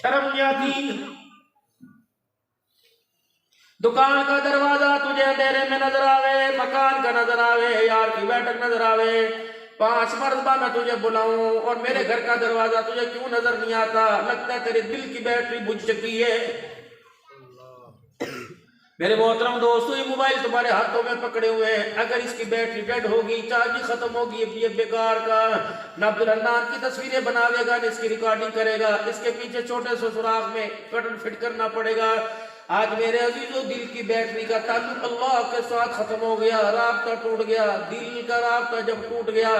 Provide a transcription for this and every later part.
शर्म नहीं आती? दुकान का दरवाजा तुझे अंधेरे में नजर आवे, मकान का नजर आवे, यार की बैठक नजर आवे, 5 मरतबा मैं तुझे बुलाऊं और मेरे घर का दरवाजा तुझे क्यों नजर नहीं आता? लगता है तेरे दिल की बैटरी बुझ चुकी है। मेरे मोहतरम दोस्तों, ये मोबाइल तुम्हारे हाथों में पकड़े हुए हैं, अगर इसकी बैटरी डेड होगी, चार्जिंग खत्म होगी, ये बेकार का ना अब्दुल हन्नान की तस्वीरें बनावेगा, न इसकी रिकॉर्डिंग करेगा, इसके पीछे छोटे से सुराख में बटन फिट करना पड़ेगा। आज मेरे अजीजों, दिल की बैटरी का ताल्लुक अल्लाह के साथ खत्म हो गया, राब्ता टूट गया। दिल का राब्ता जब टूट गया,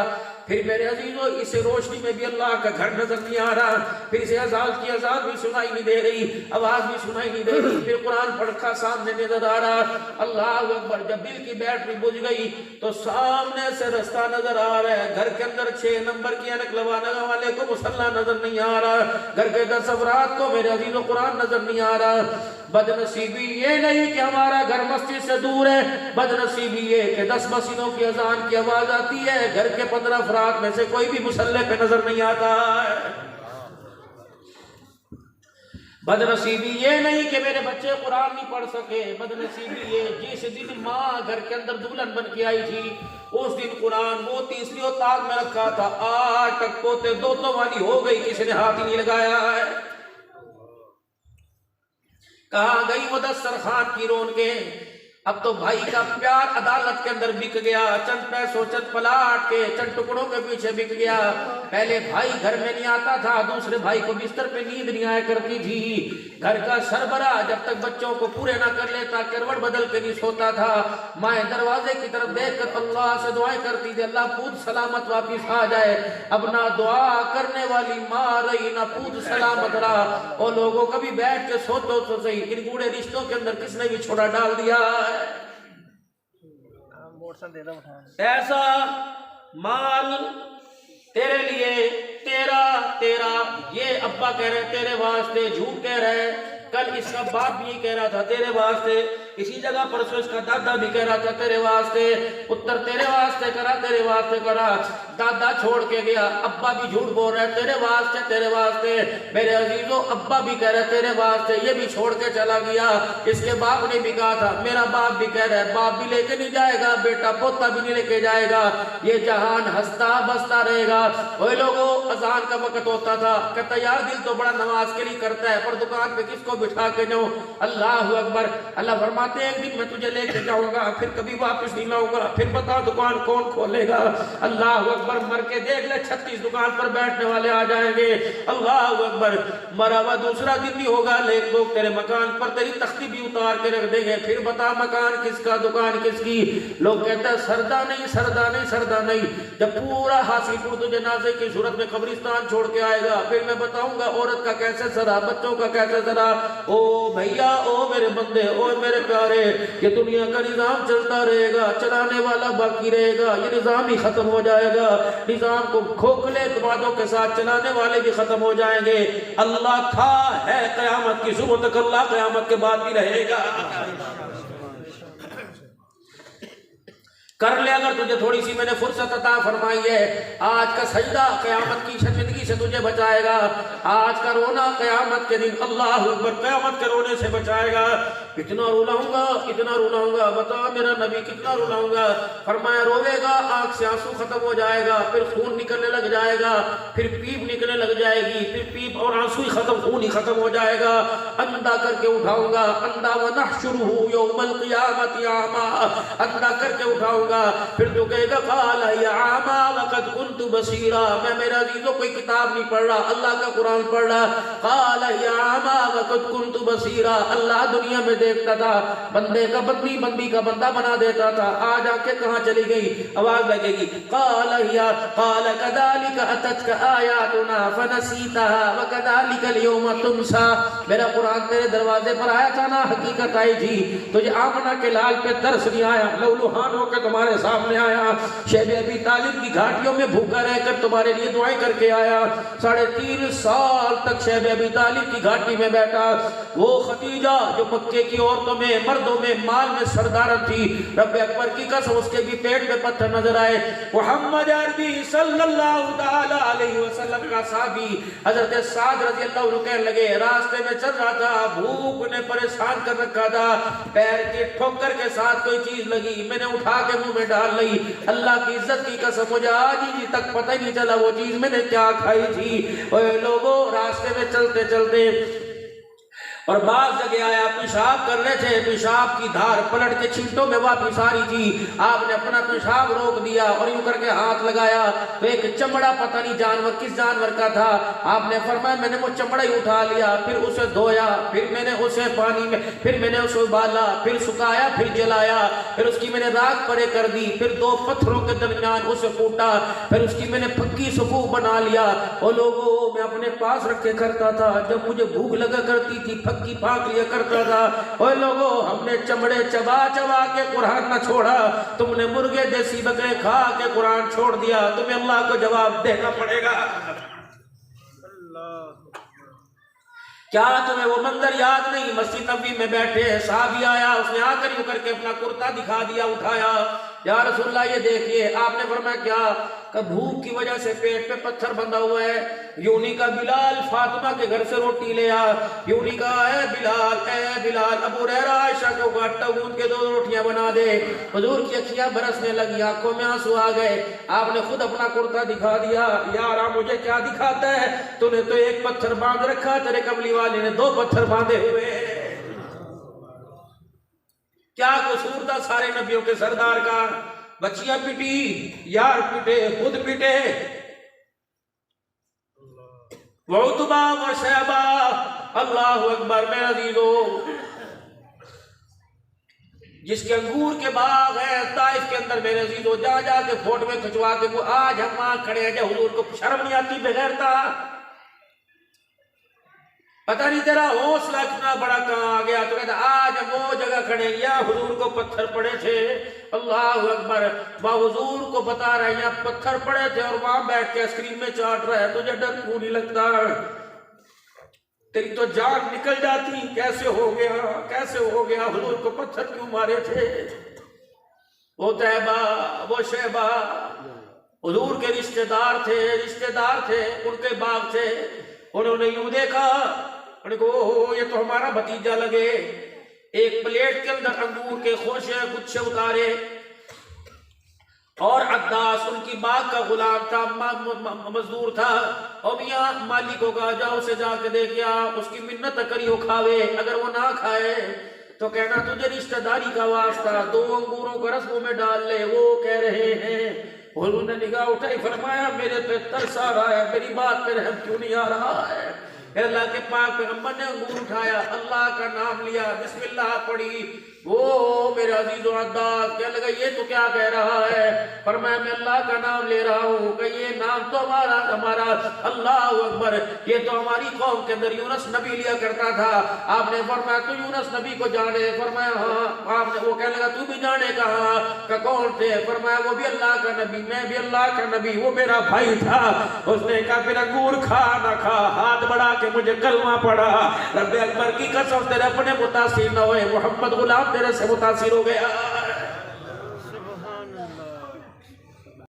फिर मेरे अजीजों, इस रोशनी में भी अल्लाह का घर नजर नहीं आ रहा, फिर इसे अज़ान की अज़ान भी सुनाई नहीं दे रही, आवाज भी सुनाई नहीं दे रही, फिर कुरान पढ़ा सामने नजर आ रहा। अल्लाह अकबर। जब दिल की बैटरी बुझ गई तो सामने से रास्ता नजर आ रहा है, घर के अंदर 6 नंबर की ऐनक लगाने वाले को मुसल्ला नजर नहीं आ रहा, घर के 10 अफराद को मेरे अजीजों कुरान नजर नहीं आ रहा। बदनसीबी ये नहीं कि हमारा घर मस्जिद से दूर है, बदनसीबी ये कि 10 मस्जिदों की अजान की आवाज आती है, घर के 15 अफराद में से कोई भी मुसल्ले पे नजर नहीं आता है। बदनसीबी ये नहीं कि मेरे बच्चे कुरान नहीं पढ़ सके, बदनसीबी ये जिस दिन माँ घर के अंदर दुल्हन बन के आई थी, उस दिन कुरान वो तीसरी और ताक में रखा था, आज तक पोते दो वाली हो गई, किसी ने हाथ ही नहीं लगाया है। कहाँ गई मुदस्सर खान की रौनकें? अब तो भाई का प्यार अदालत के अंदर बिक गया, चंद पैसों चंद पलाट के चंद टुकड़ों के पीछे बिक गया। पहले भाई घर में नहीं आता था, दूसरे भाई को बिस्तर पे नींद नहीं आया करती थी। घर का सरबरा जब तक बच्चों को पूरे ना कर लेता, करवट बदल के नहीं सोता था। माए दरवाजे की तरफ देख कर अल्लाह से दुआएं करती थी, अल्लाह पूत सलामत वापिस आ जाए। अब ना दुआ करने वाली माँ रही, ना पूत सलामत रहा। और लोगों कभी बैठ के सोचो तो सही, इन बूढ़े रिश्तों के अंदर किसने भी छोड़ा डाल दिया। ऐसा माल तेरे लिए, तेरा तेरा, ये अब्बा कह रहे तेरे वास्ते, झूठ कह रहे। कल इसका बाप भी कह रहा था तेरे वास्ते, इसी जगह परसों इसका दादा भी कह रहा था तेरे वास्ते, पुत्र तेरे वास्ते करा, तेरे वास्ते करा। दादा छोड़ के गया, अब्बा भी झूठ बोल रहा है तेरे वास्ते, तेरे वास्ते। मेरे अजीजों, अब्बा भी कह रहे तेरे वास्ते, ये भी छोड़ के चला गया। इसके बाप ने भी कहा था, मेरा बाप भी कह रहा है, बाप भी लेके नहीं जाएगा, बेटा पोता भी नहीं लेके जाएगा, ये जहान हंसता बसता रहेगा। वही लोगों, अजान का वक्त होता था, कहता यार दिल तो बड़ा नमाज के लिए करता है, पर दुकान पे किसको बिठा के जाऊं? अल्लाह अकबर। अल्लाह फरमाते एक दिन मैं तुझे लेके जाऊंगा, फिर कभी वापस नहीं लाऊंगा, फिर बता दुकान कौन खोलेगा? अल्लाह अकबर। मर के देख ले, 36 दुकान पर बैठने वाले आ जाएंगे। अल्लाह अकबर। मरा हुआ दूसरा दिन भी होगा, लेकिन लोग तेरे मकान पर तेरी तख्ती भी उतार के रख देंगे, फिर बता मकान किसका, दुकान किसकी? लोग कहते हैं सरदा नहीं, सरदा नहीं, सरदा नहीं। जब पूरा हासिलपुर तुझे नाज़े की सूरत में कब्रिस्तान छोड़ के आएगा, फिर मैं बताऊंगा औरत का कैसे सरा, बच्चों का कैसे सरा। ओ भैया, ओ मेरे बंदे, ओ मेरे प्यारे, ये दुनिया का निजाम चलता रहेगा, चलाने वाला बाकी रहेगा, ये निजाम ही खत्म हो जाएगा। निजाम को खोखले वादों के साथ चलाने वाले भी खत्म हो जाएंगे। अल्लाह था, है, क़यामत की सुबह तक अल्लाह क़यामत के बाद भी रहेगा। कर ले अगर तुझे थोड़ी सी मैंने फुर्सत अता फरमाई है। आज का सजदा क़यामत की शर्मिंदगी से तुझे बचाएगा, आज का रोना क़यामत के दिन अल्लाह अकबर क़यामत के रोने से बचाएगा। कितना रुलाऊंगा, कितना रुलाऊंगा, बता मेरा नबी कितना रुलाऊंगा? फरमाया रोवेगा, आंख से आंसू खत्म हो जाएगा, फिर खून निकलने लग जाएगा, फिर पीप निकलने लग जाएगी, फिर पीप और आंसू ही खत्म, खून ही खत्म हो जाएगा। अंधा करके उठाऊंगा, अंधा व नहशुरुहु यौमल क़ियामति आमा, अंधा करके उठाऊंगा, फिर जो कहेगा क़ाल या आमा वक़द कुन्तु बसीरा, मैं मेरा अज़ीज़ों कोई किताब नहीं पढ़ रहा, अल्लाह का कुरान पढ़ रहा। क़ाल या आमा वक़द कुन्तु बसीरा, अल्लाह दुनिया में देखता था, बंदे का बंदी, बंदी का बंदा बना देता था, आज आके कहाँ चली गई? आवाज लगेगी क़ाल या क़ाल कज़ालिका अततका आयातुना फनसीतहा व कज़ालिका अल-यौमा तुनसा। मेरा कुरान तेरे दरवाजे पर आया था ना, हकीकत आई थी, तुझे आमना के लाल पे दर्स नहीं आया, लहू लुहान होकर तुम्हारे सामने आया, शैब अबी तालिब की घाटियों में भूखा रहकर तुम्हारे लिए दुआएं करके आया। 3.5 साल तक शैब अबी तालिब की घाटी में बैठा। वो खदीजा जो मक्के की औरतों में, मर्दों में, माल में सरदार थी, रब अकबर की कसम उसके भी पेट में पत्थर नजर आए। मोहम्मद अरबी सल्लल्लाहु ताला अलैहि वसल्लम का साहबी हजरत साद रजी अल्लाह अन्हु कहने लगे, रास्ते में चल रहा था, भूख ने परेशान कर रखा था, पैर की ठोकर के साथ कोई चीज लगी, मैंने उठा के मुंह में डाल ली। अल्लाह की इज्जत की कसम मुझे आज ही तक पता ही नहीं चला वो चीज मैंने क्या खाई थी। ओए लोगों, रास्ते में चलते चलते और बाज जगह आया, पेशाब कर रहे थे, पेशाब की धार पलट के छींटों में वापिस आ रही थी। आपने अपना पेशाब रोक दिया और यूं करके हाथ लगाया तो एक चमड़ा, पता नहीं जानवर किस जानवर का था, आपने फरमाया मैंने वो चमड़ा ही उठा लिया, फिर उसे धोया, फिर मैंने उसे पानी में, फिर मैंने उसे उबाला, फिर सुखाया, फिर जलाया, फिर उसकी मैंने राख परे कर दी, फिर 2 पत्थरों के दरमियान उसे कूटा, फिर उसकी मैंने पक्की सफूफ बना लिया। और लोगों, मैं अपने पास रखे करता था, जब मुझे भूख लगा करती थी की फाक लिया करता था। ओए लोगों, हमने चमड़े चबा चबा के कुरान न छोड़ा, तुमने मुर्गे देसी बकरे खा के कुरान छोड़ दिया, तुम्हें अल्लाह को जवाब देना पड़ेगा। क्या तुम्हें वो मंजर याद नहीं? मस्जिद नबी में बैठे साहबी आया, उसने आकर यूं करके अपना कुर्ता दिखा दिया, उठाया, या रसूलल्लाह ये देखिए। आपने फरमाया क्या? का भूख की वजह से पेट पे पत्थर बंधा हुआ है। यूनी का बिलाल फातिमा के घर से रोटी ले आ, यूनी का ए बिलाल अबू हुरैरा आयशा को आटा गूंद के 2 रोटियां बना दे। हुजूर की अखियां बरसने लगी, आंखों में आंसू आ गए। आपने खुद अपना कुर्ता दिखा दिया। यार मुझे क्या दिखाता है, तूने तो 1 पत्थर बांध रखा, तेरे कमली वाले ने 2 पत्थर बांधे हुए। क्या कसूर था सारे नबियों के सरदार का? बच्चियां पिटी, यार पिटे, खुद पिटे, वउतबा व शैबा। अल्लाहु अकबर। मेरे अजीजों, जिसके अंगूर के बाग है ताइफ के अंदर, मेरे अजीजों, जा जा के फोटो में खिंचवा के वो आज हम वहां खड़े हैं, हुजूर को शर्म नहीं आती बेगैरता? पता नहीं तेरा हौसला कितना बड़ा कहां आ गया। तो कहता आज वो जगह खड़े, या हुजूर को पत्थर पड़े थे। अल्लाह अकबर। वह हुजूर को बता रहे हैं पत्थर पड़े थे और वहां बैठ के आइसक्रीम में चाट रहा है, तुझे डर क्यों नहीं लगता? तेरी तो जान निकल जाती। कैसे हो गया, कैसे हो गया? हुजूर को पत्थर क्यों मारे थे? वो तैबा, वो शैबा हुजूर के रिश्तेदार थे, उनके बाग थे। उन्होंने यूं देखा, उनको ये तो हमारा भतीजा लगे। एक प्लेट के अंदर अंगूर के खोशे गुच्छे उतारे और अद्दास उनकी बाग का गुलाम था, मजदूर था। और मियां मालिक को कहा जाओ उसे जाके देखिया, उसकी मिन्नत करियो खावे, अगर वो ना खाए तो कहना तुझे रिश्तेदारी का वास्ता, 2 अंगूरों का रस मुंह में डाल ले। वो कह रहे हैं, उन्होंने निगाह उठाई, फरमाया मेरे पे तरस आ रहा है, मेरी बात पे रहम क्यों नहीं आ रहा है? अल्लाह के पाक पैगंबर ने अंगूर उठाया, अल्लाह का नाम लिया, बिस्मिल्लाह पढ़ी। वो मेरे अजीजों अद्दास क्या लगा, ये तो क्या कह रहा है? फरमाया मैं अल्लाह का नाम ले रहा हूँ। कि ये नाम तो हमारा अल्लाह अकबर, ये तो हमारी कौम के अंदर यूनुस नबी लिया करता था। आपने फरमाया तू यूनुस नबी को जाने? फरमाया हाँ। आपने वो कहने लगा तू भी जाने? कहा का कौन थे? फरमाया वो भी अल्लाह का नबी, मैं भी अल्लाह का नबी, वो मेरा भाई था। उसने कहा फिर अंगूर खा ना खा, हाथ बढ़ा के मुझे कलमा पड़ा। रब्बे अकबर की कसम तेरे अपने मुतासिर न होए, मोहम्मद गुलाम तेरे से मुतासिर हो गया।